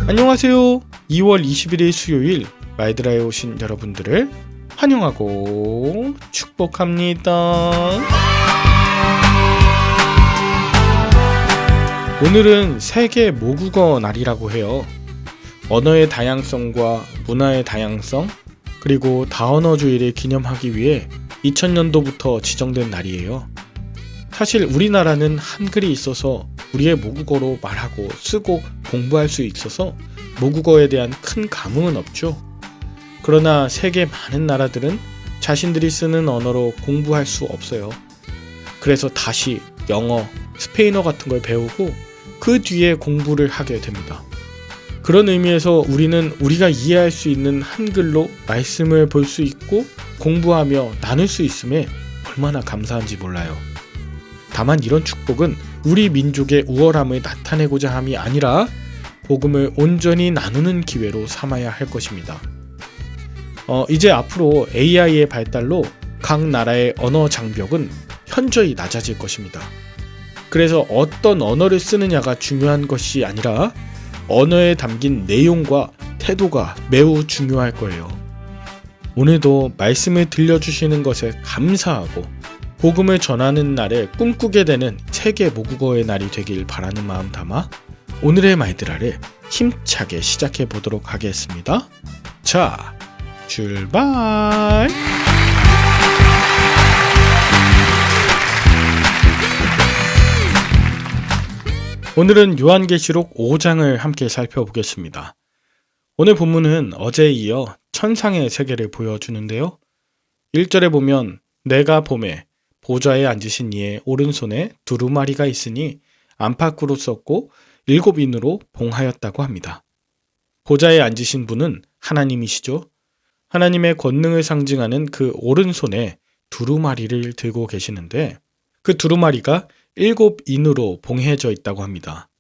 안녕하세요. 2월 21일 수요일 마이드라에 오신 여러분들을 환영하고 축복합니다. 오늘은 세계 모국어 날이라고 해요. 언어의 다양성과 문화의 다양성, 그리고 다언어주의를 기념하기 위해 2000년도부터 지정된 날이에요. 사실 우리나라는 한글이 있어서 우리의 모국어로 말하고 쓰고 공부할 수 있어서 모국어에 대한 큰 감흥은 없죠. 그러나 세계 많은 나라들은 자신들이 쓰는 언어로 공부할 수 없어요. 그래서 다시 영어, 스페인어 같은 걸 배우고 그 뒤에 공부를 하게 됩니다. 그런 의미에서 우리는 우리가 이해할 수 있는 한글로 말씀을 볼 수 있고 공부하며 나눌 수 있음에 얼마나 감사한지 몰라요. 다만 이런 축복은 우리 민족의 우월함을 나타내고자 함이 아니라 복음을 온전히 나누는 기회로 삼아야 할 것입니다. 이제 앞으로 AI의 발달로 각 나라의 언어 장벽은 현저히 낮아질 것입니다. 그래서 어떤 언어를 쓰느냐가 중요한 것이 아니라 언어에 담긴 내용과 태도가 매우 중요할 거예요. 오늘도 말씀을 들려주시는 것에 감사하고 복음을 전하는 날에 꿈꾸게 되는 세계 모국어의 날이 되길 바라는 마음 담아 오늘의 마이드라를 힘차게 시작해 보도록 하겠습니다. 자, 출발! 오늘은 요한계시록 5장을 함께 살펴보겠습니다. 오늘 본문은 어제에 이어 천상의 세계를 보여주는데요. 1절에 보면 내가 보매 보좌에 앉으신 이의 오른손에 두루마리가 있으니 안팎으로 썼고 7인으로 봉하였다고 합니다. 보좌에 앉으신 분은 하나님이시죠. 하나님의 권능을 상징하는 그 오른손에 두루마리를 들고 계시는데 그 두루마리가 7인으로 봉해져 있다고 합니다.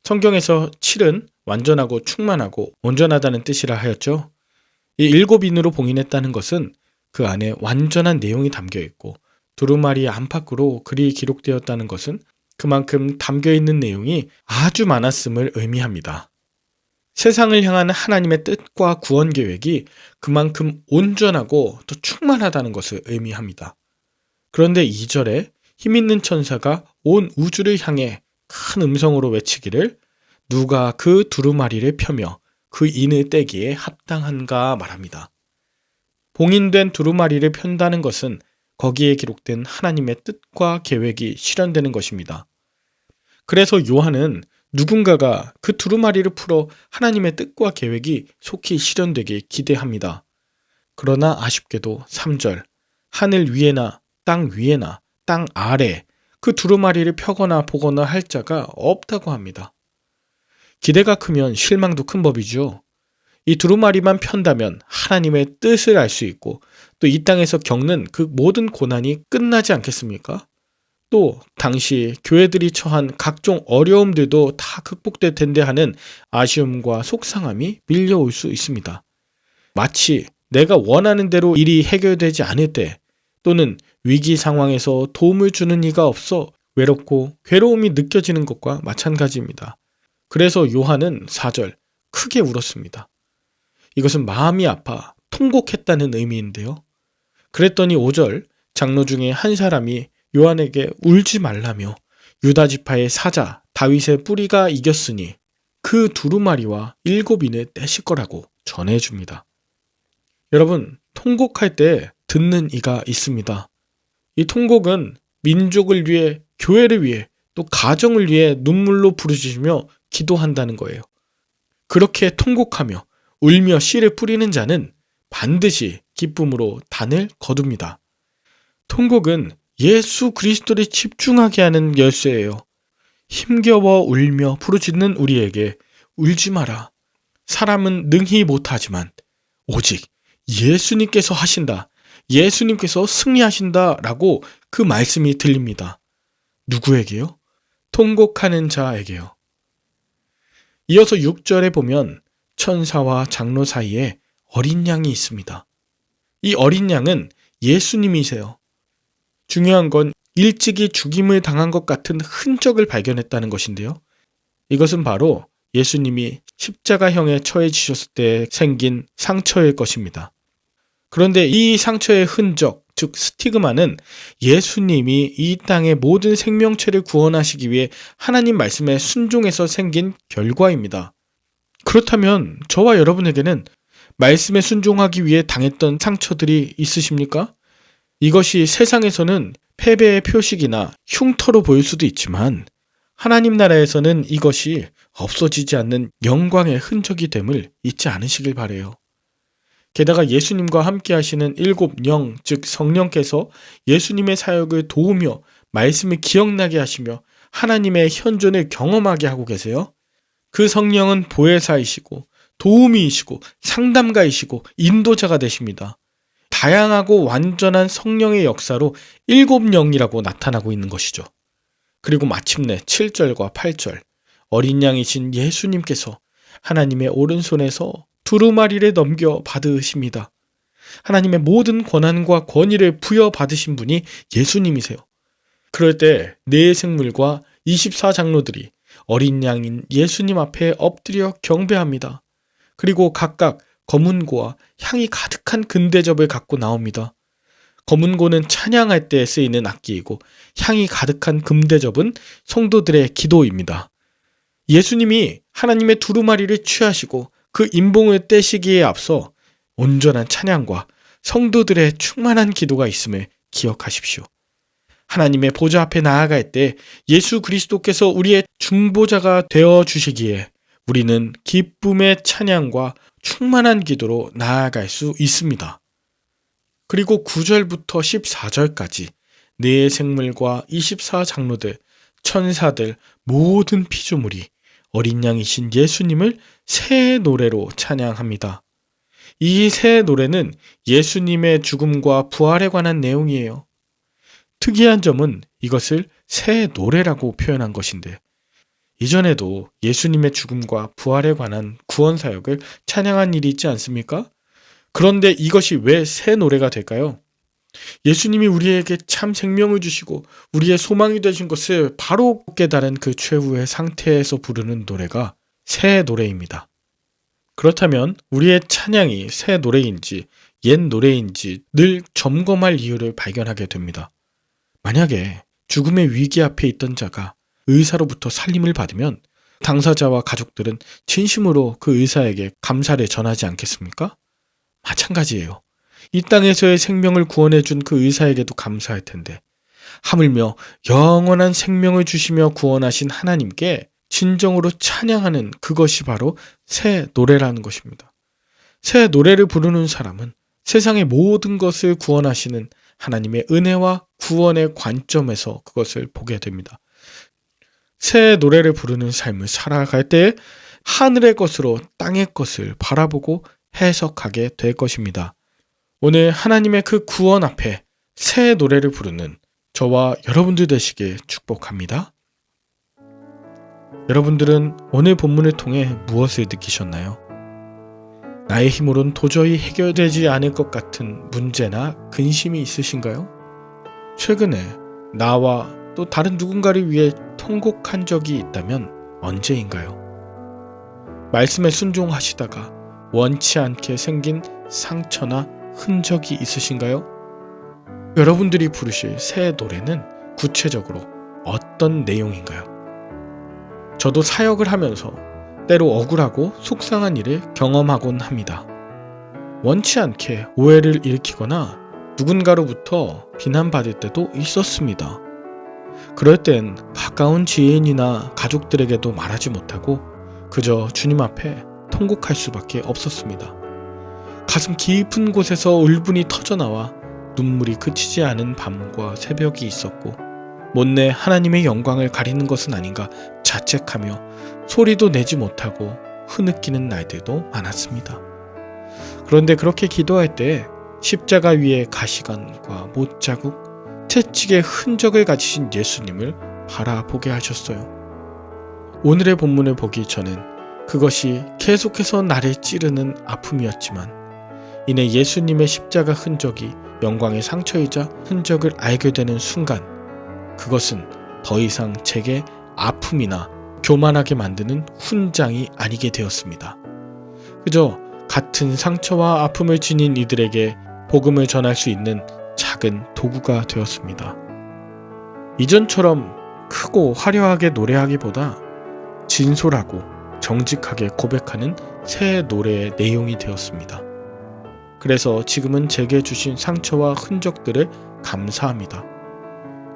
성경에서 7은 완전하고 충만하고 온전하다는 뜻이라 하였죠. 이 7인으로 봉인했다는 것은 그 안에 완전한 내용이 담겨 있고 두루마리 안팎으로 글이 기록되었다는 것은 그만큼 담겨있는 내용이 아주 많았음을 의미합니다. 세상을 향한 하나님의 뜻과 구원 계획이 그만큼 온전하고 또 충만하다는 것을 의미합니다. 그런데 2절에 힘있는 천사가 온 우주를 향해 큰 음성으로 외치기를 누가 그 두루마리를 펴며 그 인을 떼기에 합당한가 말합니다. 봉인된 두루마리를 편다는 것은 거기에 기록된 하나님의 뜻과 계획이 실현되는 것입니다. 그래서 요한은 누군가가 그 두루마리를 풀어 하나님의 뜻과 계획이 속히 실현되길 기대합니다. 그러나 아쉽게도 3절 하늘 위에나 땅 위에나 땅 아래 그 두루마리를 펴거나 보거나 할 자가 없다고 합니다. 기대가 크면 실망도 큰 법이죠. 이 두루마리만 편다면 하나님의 뜻을 알 수 있고 또 이 땅에서 겪는 그 모든 고난이 끝나지 않겠습니까? 또 당시 교회들이 처한 각종 어려움들도 다 극복될 텐데 하는 아쉬움과 속상함이 밀려올 수 있습니다. 마치 내가 원하는 대로 일이 해결되지 않을 때 또는 위기 상황에서 도움을 주는 이가 없어 외롭고 괴로움이 느껴지는 것과 마찬가지입니다. 그래서 요한은 4절 크게 울었습니다. 이것은 마음이 아파 통곡했다는 의미인데요. 그랬더니 5절 장로 중에 한 사람이 요한에게 울지 말라며 유다 지파의 사자 다윗의 뿌리가 이겼으니 그 두루마리와 7인을 떼실 거라고 전해줍니다. 여러분, 통곡할 때 듣는 이가 있습니다. 이 통곡은 민족을 위해, 교회를 위해, 또 가정을 위해 눈물로 부르짖으며 기도한다는 거예요. 그렇게 통곡하며 울며 씨를 뿌리는 자는 반드시 기쁨으로 단을 거둡니다. 통곡은 예수 그리스도를 집중하게 하는 열쇠예요. 힘겨워 울며 부르짖는 우리에게 울지 마라. 사람은 능히 못하지만 오직 예수님께서 하신다. 예수님께서 승리하신다 라고 그 말씀이 들립니다. 누구에게요? 통곡하는 자에게요. 이어서 6절에 보면 천사와 장로 사이에 어린 양이 있습니다. 이 어린 양은 예수님이세요. 중요한 건 일찍이 죽임을 당한 것 같은 흔적을 발견했다는 것인데요. 이것은 바로 예수님이 십자가형에 처해지셨을 때 생긴 상처일 것입니다. 그런데 이 상처의 흔적, 즉 스티그마는 예수님이 이 땅의 모든 생명체를 구원하시기 위해 하나님 말씀에 순종해서 생긴 결과입니다. 그렇다면 저와 여러분에게는 말씀에 순종하기 위해 당했던 상처들이 있으십니까? 이것이 세상에서는 패배의 표식이나 흉터로 보일 수도 있지만 하나님 나라에서는 이것이 없어지지 않는 영광의 흔적이 됨을 잊지 않으시길 바라요. 게다가 예수님과 함께 하시는 일곱 영, 즉 성령께서 예수님의 사역을 도우며 말씀을 기억나게 하시며 하나님의 현존을 경험하게 하고 계세요. 그 성령은 보혜사이시고 도우미이시고 상담가이시고 인도자가 되십니다. 다양하고 완전한 성령의 역사로 일곱 영이라고 나타나고 있는 것이죠. 그리고 마침내 7절과 8절 어린 양이신 예수님께서 하나님의 오른손에서 두루마리를 넘겨 받으십니다. 하나님의 모든 권한과 권위를 부여받으신 분이 예수님이세요. 그럴 때 네 생물과 24장로들이 어린 양인 예수님 앞에 엎드려 경배합니다. 그리고 각각 검은고와 향이 가득한 금대접을 갖고 나옵니다. 검은고는 찬양할 때 쓰이는 악기이고 향이 가득한 금대접은 성도들의 기도입니다. 예수님이 하나님의 두루마리를 취하시고 그 인봉을 떼시기에 앞서 온전한 찬양과 성도들의 충만한 기도가 있음을 기억하십시오. 하나님의 보좌 앞에 나아갈 때 예수 그리스도께서 우리의 중보자가 되어 주시기에 우리는 기쁨의 찬양과 충만한 기도로 나아갈 수 있습니다. 그리고 9절부터 14절까지 네 생물과 24장로들, 천사들, 모든 피조물이 어린 양이신 예수님을 새 노래로 찬양합니다. 이 새 노래는 예수님의 죽음과 부활에 관한 내용이에요. 특이한 점은 이것을 새 노래라고 표현한 것인데 이전에도 예수님의 죽음과 부활에 관한 구원 사역을 찬양한 일이 있지 않습니까? 그런데 이것이 왜 새 노래가 될까요? 예수님이 우리에게 참 생명을 주시고 우리의 소망이 되신 것을 바로 깨달은 그 최후의 상태에서 부르는 노래가 새 노래입니다. 그렇다면 우리의 찬양이 새 노래인지 옛 노래인지 늘 점검할 이유를 발견하게 됩니다. 만약에 죽음의 위기 앞에 있던 자가 의사로부터 살림을 받으면 당사자와 가족들은 진심으로 그 의사에게 감사를 전하지 않겠습니까? 마찬가지예요. 이 땅에서의 생명을 구원해준 그 의사에게도 감사할 텐데 하물며 영원한 생명을 주시며 구원하신 하나님께 진정으로 찬양하는 그것이 바로 새 노래라는 것입니다. 새 노래를 부르는 사람은 세상의 모든 것을 구원하시는 하나님의 은혜와 구원의 관점에서 그것을 보게 됩니다. 새 노래를 부르는 삶을 살아갈 때 하늘의 것으로 땅의 것을 바라보고 해석하게 될 것입니다. 오늘 하나님의 그 구원 앞에 새 노래를 부르는 저와 여러분들 되시길 축복합니다. 여러분들은 오늘 본문을 통해 무엇을 느끼셨나요? 나의 힘으로는 도저히 해결되지 않을 것 같은 문제나 근심이 있으신가요? 최근에 나와 또 다른 누군가를 위해 통곡한 적이 있다면 언제인가요? 말씀에 순종하시다가 원치 않게 생긴 상처나 흔적이 있으신가요? 여러분들이 부르실 새 노래는 구체적으로 어떤 내용인가요? 저도 사역을 하면서 때로 억울하고 속상한 일을 경험하곤 합니다. 원치 않게 오해를 일으키거나 누군가로부터 비난받을 때도 있었습니다. 그럴 땐 가까운 지인이나 가족들에게도 말하지 못하고 그저 주님 앞에 통곡할 수밖에 없었습니다. 가슴 깊은 곳에서 울분이 터져나와 눈물이 그치지 않은 밤과 새벽이 있었고 못내 하나님의 영광을 가리는 것은 아닌가 자책하며 소리도 내지 못하고 흐느끼는 날들도 많았습니다. 그런데 그렇게 기도할 때 십자가 위에 가시관과 못자국, 채찍의 흔적을 가지신 예수님을 바라보게 하셨어요. 오늘의 본문을 보기 전엔 그것이 계속해서 나를 찌르는 아픔이었지만 이내 예수님의 십자가 흔적이 영광의 상처이자 흔적을 알게 되는 순간 그것은 더 이상 제게 아픔이나 교만하게 만드는 훈장이 아니게 되었습니다. 그저 같은 상처와 아픔을 지닌 이들에게 복음을 전할 수 있는 작은 도구가 되었습니다. 이전처럼 크고 화려하게 노래하기보다 진솔하고 정직하게 고백하는 새 노래의 내용이 되었습니다. 그래서 지금은 제게 주신 상처와 흔적들을 감사합니다.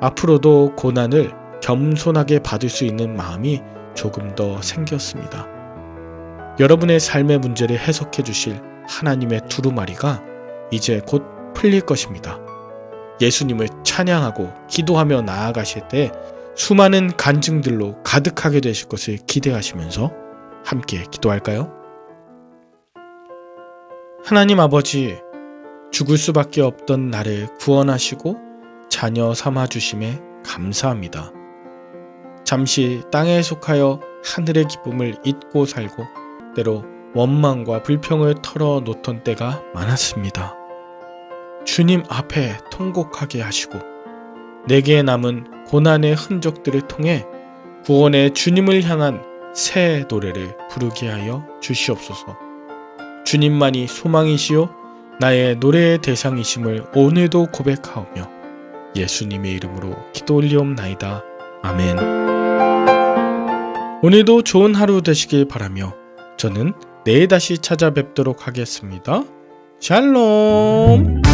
앞으로도 고난을 겸손하게 받을 수 있는 마음이 조금 더 생겼습니다. 여러분의 삶의 문제를 해석해 주실 하나님의 두루마리가 이제 곧 풀릴 것입니다. 예수님을 찬양하고 기도하며 나아가실 때 수많은 간증들로 가득하게 되실 것을 기대하시면서 함께 기도할까요? 하나님 아버지, 죽을 수밖에 없던 나를 구원하시고 자녀 삼아주심에 감사합니다. 잠시 땅에 속하여 하늘의 기쁨을 잊고 살고 때로 원망과 불평을 털어놓던 때가 많았습니다. 주님 앞에 통곡하게 하시고 내게 남은 고난의 흔적들을 통해 구원의 주님을 향한 새 노래를 부르게 하여 주시옵소서. 주님만이 소망이시요 나의 노래의 대상이심을 오늘도 고백하오며 예수님의 이름으로 기도 올리옵나이다. 아멘. 오늘도 좋은 하루 되시길 바라며 저는 내일 다시 찾아뵙도록 하겠습니다. 샬롬.